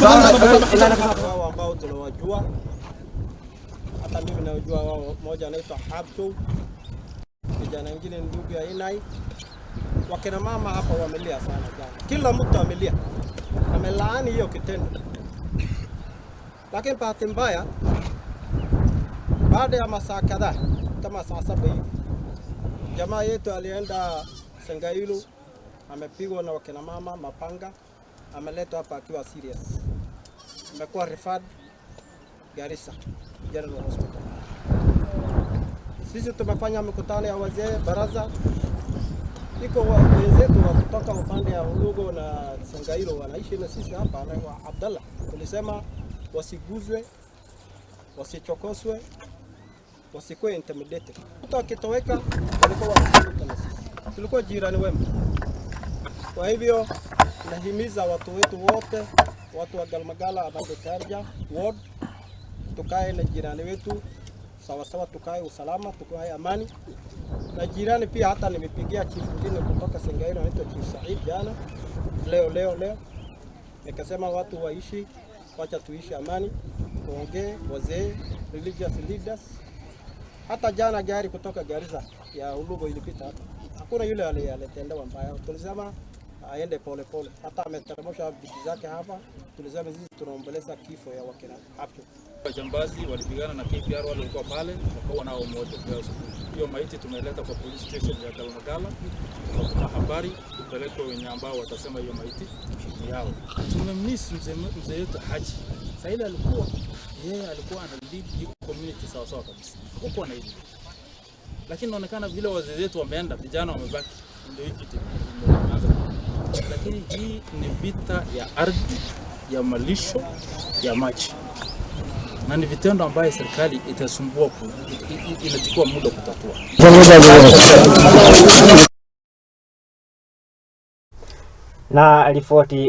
wao ambao tunawajua, hata mimi najua wao. Mmoja anaitwa Abdu, kijana mwingine ndugu ya Inai. Wakina mama hapa wamelia sana jana. Kila mtu amelia, amelaani hiyo kitendo. Lakini bahati mbaya, baada ya masaa kadhaa, kama saa 7 hivi, jamaa yetu alienda Sengailu, amepigwa na wakina mama mapanga, ameletwa hapa akiwa serious. Amekuwa referred Garissa General Hospital. Sisi tumefanya mikutano ya wazee baraza. Iko wenzetu wa kutoka upande ya Ulugo na Sengailu wanaishi na sisi hapa na Abdallah. Tulisema wasiguzwe, wasichokoswe, wasikuwe intimidated. Mtu akitoweka walikuwa wanakuta na sisi. Tulikuwa jirani wema. Kwa hivyo nahimiza watu wetu wote, watu wa Galmagala Abande Karja ward, tukae na jirani wetu sawa sawa, tukae usalama, tukae amani. Na jirani pia, hata nimepigia chief mwingine kutoka Sengailu anaitwa Chief Said jana, leo nikasema watu waishi, wacha tuishi amani, tuongee wazee, religious leaders. Hata jana gari kutoka Garissa ya Ulugo ilipita hapa, hakuna yule alitendewa mbaya. Tulisema aende pole pole, hata ameteremsha vitu zake hapa. Tulisema sisi tunaomboleza kifo ya wakina hapo. Wajambazi walipigana na KPR, wale walikuwa pale, wakawa nao moto kwa hiyo maiti tumeleta kwa police station ya Galmagala, kwa habari tupeleke wenye ambao watasema hiyo maiti ni yao. Tumemiss mzee yetu Haji. Saila alikuwa ana lead community sawa sawa kabisa. Huko na hivi. Lakini inaonekana vile wazee wetu wameenda, vijana wamebaki, ndio hiki tumeanza. Lakini hii ni vita ya ardhi, ya malisho, ya maji. Na ni vitendo ambayo serikali itasumbua inachukua muda kutatua. Na ripoti